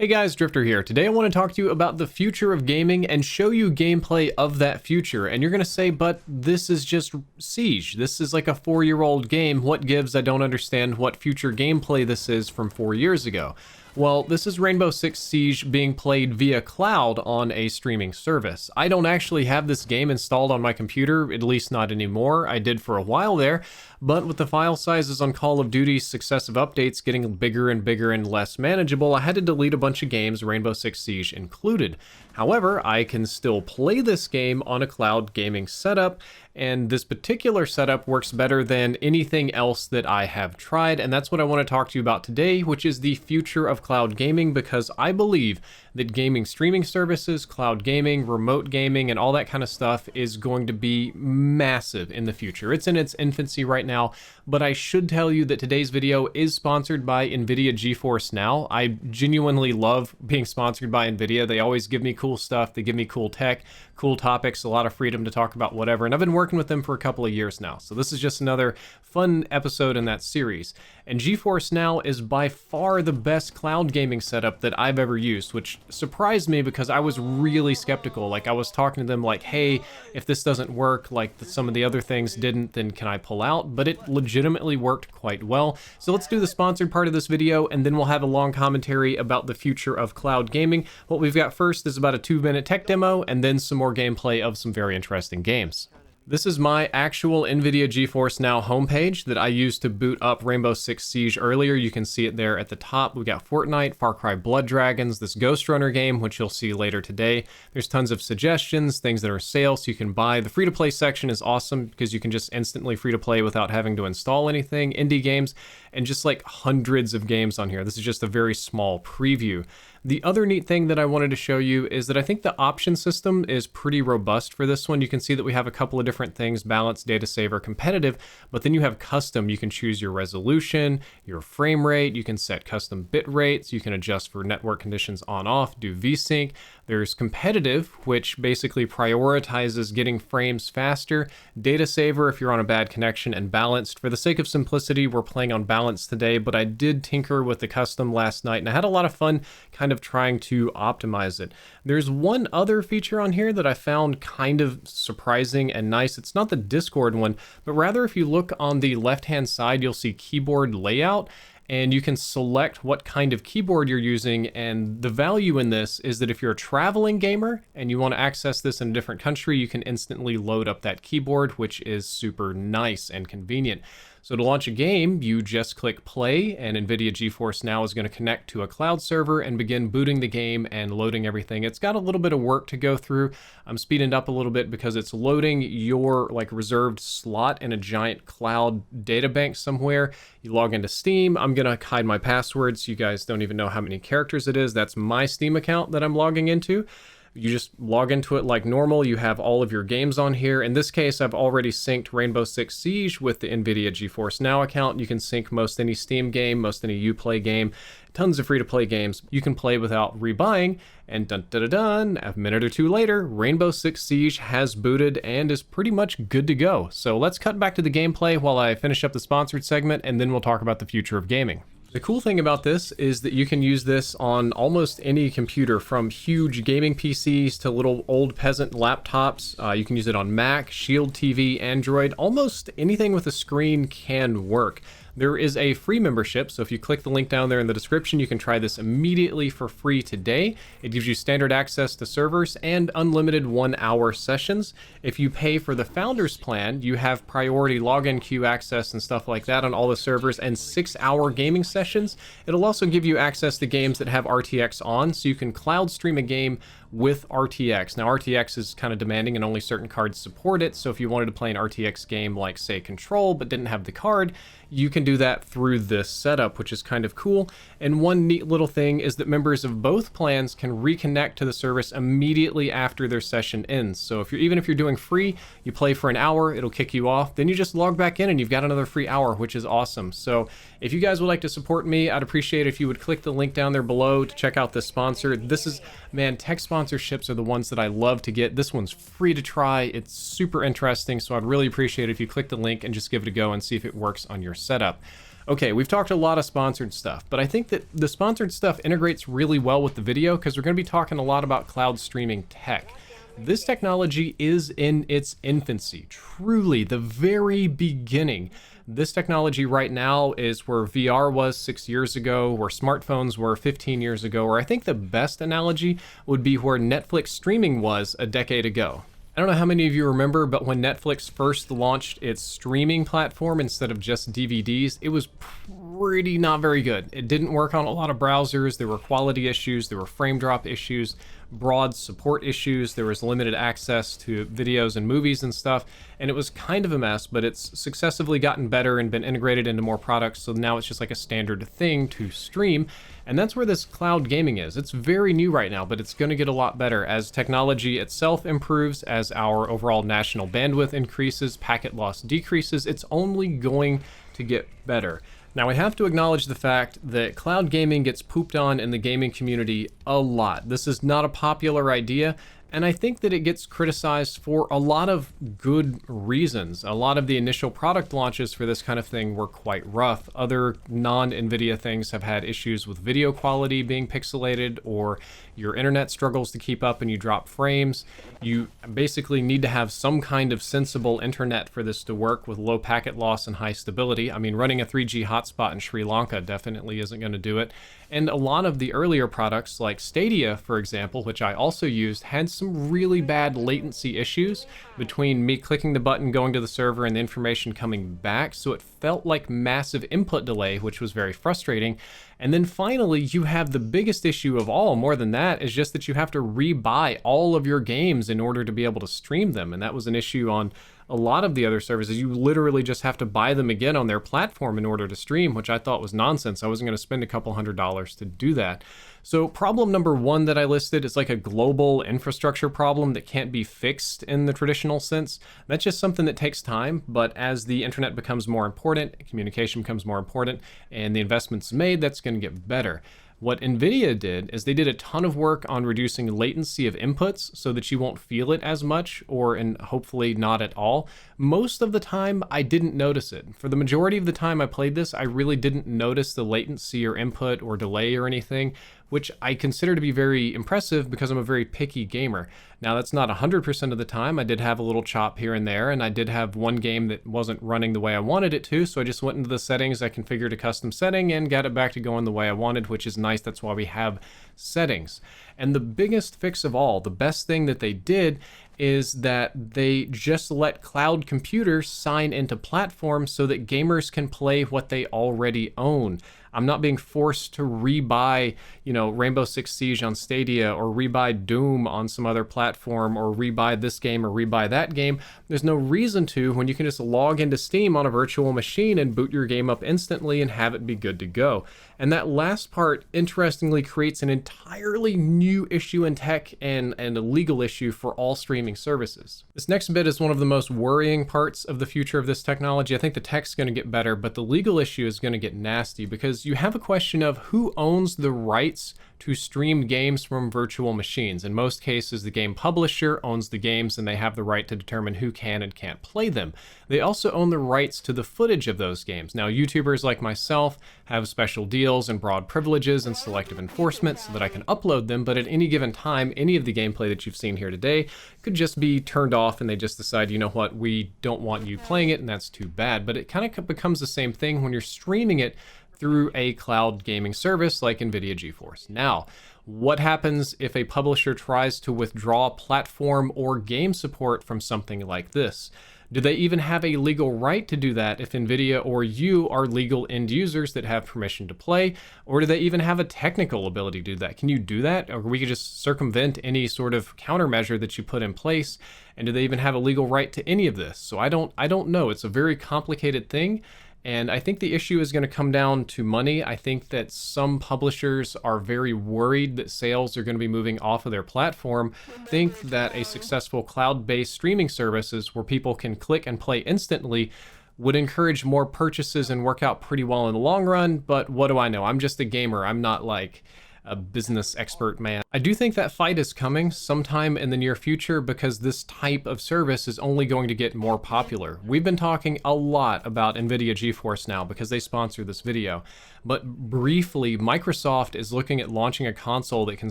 Hey guys, Drifter here. Today I want to talk to you about the future of gaming and show you gameplay of that future. And you're going to say, but this is just Siege. This is like a 4-year-old game. What gives? I don't understand what future gameplay this is from 4 years ago. Well, this is Rainbow Six Siege being played via cloud on a streaming service. I don't actually have this game installed on my computer, at least not anymore. I did for a while there, but with the file sizes on Call of Duty's successive updates getting bigger and bigger and less manageable, I had to delete a bunch of games, Rainbow Six Siege included. However, I can still play this game on a cloud gaming setup, and this particular setup works better than anything else that I have tried, and that's what I want to talk to you about today, which is the future of cloud gaming, because I believe that gaming streaming services, cloud gaming, remote gaming, and all that kind of stuff is going to be massive in the future. It's in its infancy right now, but I should tell you that today's video is sponsored by NVIDIA GeForce Now. I genuinely love being sponsored by NVIDIA. They always give me cool stuff. They give me cool tech, cool topics, a lot of freedom to talk about whatever, and I've been working with them for a couple of years now. So this is just another fun episode in that series. And GeForce Now is by far the best cloud gaming setup that I've ever used, which surprised me because I was really skeptical. Like, I was talking to them like, hey, if this doesn't work like some of the other things didn't, then can I pull out? But it legitimately worked quite well. So let's do the sponsored part of this video, and then we'll have a long commentary about the future of cloud gaming. What we've got first is about a 2-minute tech demo, and then some more gameplay of some very interesting games. This is my actual NVIDIA GeForce Now homepage that I used to boot up Rainbow Six Siege earlier. You can see it there at the top. We've got Fortnite, Far Cry Blood Dragons, this Ghost Runner game, which you'll see later today. There's tons of suggestions, things that are sale so you can buy. The free-to-play section is awesome because you can just instantly free-to-play without having to install anything. Indie games, and just like hundreds of games on here. This is just a very small preview. The other neat thing that I wanted to show you is that I think the option system is pretty robust for this one. You can see that we have a couple of different things: balance, data saver, competitive, but then you have custom. You can choose your resolution, your frame rate, you can set custom bit rates, you can adjust for network conditions on off, do VSync. There's competitive, which basically prioritizes getting frames faster, data saver if you're on a bad connection, and balanced. For the sake of simplicity, we're playing on balance today, but I did tinker with the custom last night and I had a lot of fun kind of trying to optimize it. There's one other feature on here that I found kind of surprising and nice. It's not the Discord one, but rather if you look on the left-hand side, you'll see keyboard layout, and you can select what kind of keyboard you're using. And the value in this is that if you're a traveling gamer and you want to access this in a different country, you can instantly load up that keyboard, which is super nice and convenient. So to launch a game, you just click play, and NVIDIA GeForce Now is going to connect to a cloud server and begin booting the game and loading everything. It's got a little bit of work to go through. I'm speeding up a little bit because it's loading your like reserved slot in a giant cloud data bank somewhere. You log into Steam. I'm going to hide my password so you guys don't even know how many characters it is. That's my Steam account that I'm logging into. You just log into it like normal. You have all of your games on here. In this case, I've already synced Rainbow Six Siege with the NVIDIA GeForce Now account. You can sync most any Steam game, most any Uplay game, tons of free-to-play games you can play without rebuying. And dun dun dun dun, a minute or two later, Rainbow Six Siege has booted and is pretty much good to go. So let's cut back to the gameplay while I finish up the sponsored segment, and then we'll talk about the future of gaming. The cool thing about this is that you can use this on almost any computer, from huge gaming PCs to little old peasant laptops. You can use it on Mac, Shield TV, Android. Almost anything with a screen can work. There is a free membership, so if you click the link down there in the description, you can try this immediately for free today. It gives you standard access to servers and unlimited 1-hour sessions. If you pay for the Founders Plan, you have priority login queue access and stuff like that on all the servers, and 6-hour gaming sessions. It'll also give you access to games that have RTX on, so you can cloud stream a game with RTX. Now, RTX is kind of demanding and only certain cards support it, so if you wanted to play an RTX game like, say, Control, but didn't have the card, you can do that through this setup, which is kind of cool. And one neat little thing is that members of both plans can reconnect to the service immediately after their session ends. So even if you're doing free, you play for an hour, it'll kick you off, then you just log back in and you've got another free hour, which is awesome. So if you guys would like to support me, I'd appreciate it if you would click the link down there below to check out this sponsor. This is, man, tech sponsorships are the ones that I love to get. This one's free to try. It's super interesting, so I'd really appreciate it if you click the link and just give it a go and see if it works on your setup. Okay, we've talked a lot of sponsored stuff, but I think that the sponsored stuff integrates really well with the video because we're going to be talking a lot about cloud streaming tech. This technology is in its infancy, truly the very beginning. This technology right now is where VR was 6 years ago, where smartphones were 15 years ago, or I think the best analogy would be where Netflix streaming was a decade ago. I don't know how many of you remember, but when Netflix first launched its streaming platform instead of just DVDs, it was pretty not very good. It didn't work on a lot of browsers. There were quality issues, there were frame drop issues, broad support issues, there was limited access to videos and movies and stuff, and it was kind of a mess, but it's successively gotten better and been integrated into more products, so now it's just like a standard thing to stream. And that's where this cloud gaming is. It's very new right now, but it's going to get a lot better as technology itself improves, as our overall national bandwidth increases, packet loss decreases. It's only going to get better. Now, we have to acknowledge the fact that cloud gaming gets pooped on in the gaming community a lot. This is not a popular idea, and I think that it gets criticized for a lot of good reasons. A lot of the initial product launches for this kind of thing were quite rough. Other non-NVIDIA things have had issues with video quality being pixelated, or your internet struggles to keep up and you drop frames. You basically need to have some kind of sensible internet for this to work with low packet loss and high stability. I mean, running a 3G hotspot in Sri Lanka definitely isn't going to do it. And a lot of the earlier products like Stadia, for example, which I also used, had some really bad latency issues between me clicking the button, going to the server, and the information coming back. So it felt like massive input delay, which was very frustrating. And then finally, you have the biggest issue of all, more than that, is just that you have to rebuy all of your games in order to be able to stream them. And that was an issue on a lot of the other services. You literally just have to buy them again on their platform in order to stream, which I thought was nonsense. I wasn't going to spend a couple $100s to do that. So problem number one that I listed is like a global infrastructure problem that can't be fixed in the traditional sense. That's just something that takes time, but as the internet becomes more important, communication becomes more important, and the investments made, that's going to get better. What NVIDIA did is they did a ton of work on reducing latency of inputs so that you won't feel it as much, or hopefully not at all. Most of the time, I didn't notice it. For the majority of the time I played this, I really didn't notice the latency or input or delay or anything, which I consider to be very impressive because I'm a very picky gamer. Now, that's not 100% of the time. I did have a little chop here and there, and I did have one game that wasn't running the way I wanted it to, so I just went into the settings, I configured a custom setting, and got it back to going the way I wanted, which is nice. That's why we have settings. And the biggest fix of all, the best thing that they did, is that they just let cloud computers sign into platforms so that gamers can play what they already own. I'm not being forced to rebuy, Rainbow Six Siege on Stadia, or rebuy Doom on some other platform, or rebuy this game or rebuy that game. There's no reason to, when you can just log into Steam on a virtual machine and boot your game up instantly and have it be good to go. And that last part, interestingly, creates an entirely new issue in tech and a legal issue for all streaming services. This next bit is one of the most worrying parts of the future of this technology. I think the tech's going to get better, but the legal issue is going to get nasty, because you have a question of who owns the rights to stream games from virtual machines. In most cases, the game publisher owns the games, and they have the right to determine who can and can't play them. They also own the rights to the footage of those games. Now, YouTubers like myself have special deals and broad privileges and selective enforcement so that I can upload them, but at any given time, any of the gameplay that you've seen here today could just be turned off, and they just decide, you know what, we don't want you playing it, and that's too bad. But it kind of becomes the same thing when you're streaming it through a cloud gaming service like NVIDIA GeForce Now. What happens if a publisher tries to withdraw platform or game support from something like this? Do they even have a legal right to do that if NVIDIA or you are legal end users that have permission to play? Or do they even have a technical ability to do that? Can you do that? Or we could just circumvent any sort of countermeasure that you put in place? And do they even have a legal right to any of this? So I don't know. It's a very complicated thing. And I think the issue is going to come down to money. I think that some publishers are very worried that sales are going to be moving off of their platform, think that a successful cloud-based streaming services where people can click and play instantly would encourage more purchases and work out pretty well in the long run. But what do I know? I'm just a gamer. I'm not like a business expert man. I do think that fight is coming sometime in the near future because this type of service is only going to get more popular. We've been talking a lot about NVIDIA GeForce Now because they sponsor this video. But briefly, Microsoft is looking at launching a console that can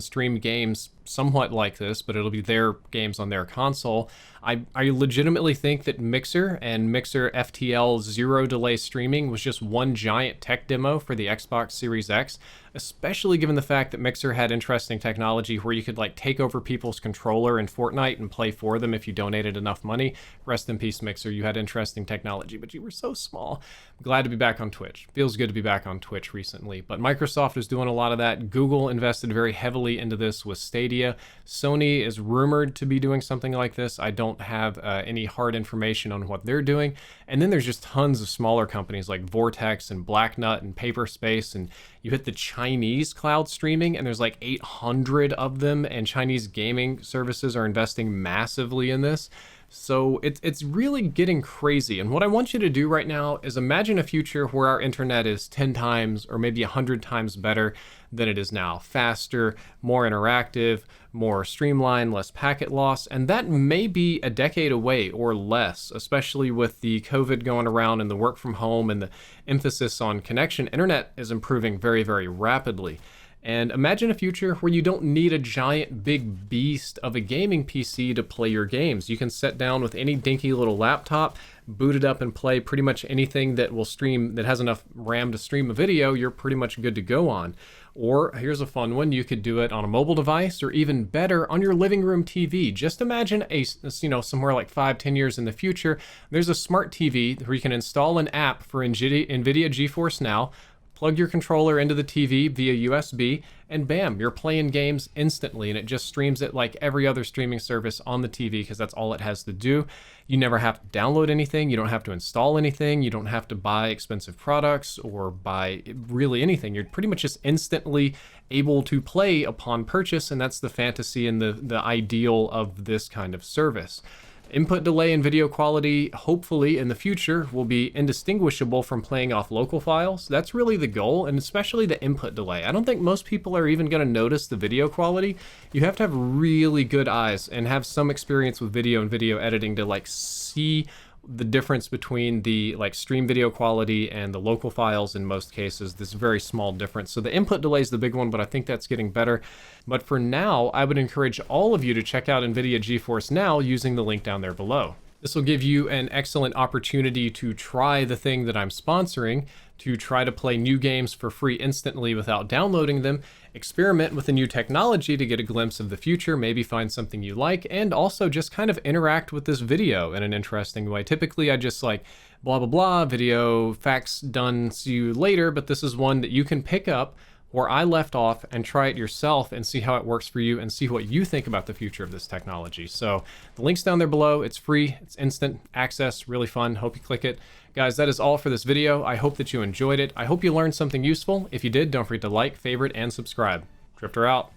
stream games somewhat like this, but it'll be their games on their console. I legitimately think that Mixer and Mixer FTL zero delay streaming was just one giant tech demo for the Xbox Series X, especially given the fact that Mixer had interesting technology where you could like take over people's controller in Fortnite and play for them if you donated enough money. Rest in peace, Mixer. You had interesting technology, but you were so small. I'm glad to be back on Twitch. Feels good to be back on Twitch recently, but Microsoft is doing a lot of that. Google invested very heavily into this with Stadia. Sony is rumored to be doing something like this. I don't have any hard information on what they're doing. And then there's just tons of smaller companies like Vortex and Blacknut and Paperspace, and you hit the Chinese cloud streaming and there's like 800 of them, and Chinese gaming services are investing massively in this. So it's really getting crazy. And what I want you to do right now is imagine a future where our internet is 10 times or maybe 100 times better than it is now. Faster, more interactive, more streamlined, less packet loss. And that may be a decade away or less, especially with the COVID going around and the work from home and the emphasis on connection. Internet is improving very, very rapidly. And imagine a future where you don't need a giant big beast of a gaming PC to play your games. You can sit down with any dinky little laptop, boot it up and play pretty much anything that will stream, that has enough RAM to stream a video. You're pretty much good to go on. Or here's a fun one, you could do it on a mobile device, or even better, on your living room TV. Just imagine somewhere like 5-10 years in the future, there's a smart TV where you can install an app for NVIDIA GeForce Now, plug your controller into the TV via USB, and bam, you're playing games instantly, and it just streams it like every other streaming service on the TV because that's all it has to do. You never have to download anything, you don't have to install anything, you don't have to buy expensive products or buy really anything. You're pretty much just instantly able to play upon purchase, and that's the fantasy and the ideal of this kind of service. Input delay and video quality, hopefully in the future, will be indistinguishable from playing off local files. That's really the goal, and especially the input delay. I don't think most people are even going to notice the video quality. You have to have really good eyes and have some experience with video and video editing to like see the difference between the like stream video quality and the local files. In most cases, this very small difference. So the input delay is the big one, but I think that's getting better. But for now, I would encourage all of you to check out NVIDIA GeForce Now using the link down there below. This will give you an excellent opportunity to try the thing that I'm sponsoring, to try to play new games for free instantly without downloading them, experiment with a new technology to get a glimpse of the future, maybe find something you like, and also just kind of interact with this video in an interesting way. Typically, I just like blah, blah, blah, video, facts done, see you later, but this is one that you can pick up where I left off and try it yourself and see how it works for you and see what you think about the future of this technology. So the link's down there below. It's free, it's instant access, really fun. Hope you click it. Guys, that is all for this video. I hope that you enjoyed it. I hope you learned something useful. If you did, don't forget to like, favorite, and subscribe. Drifter out.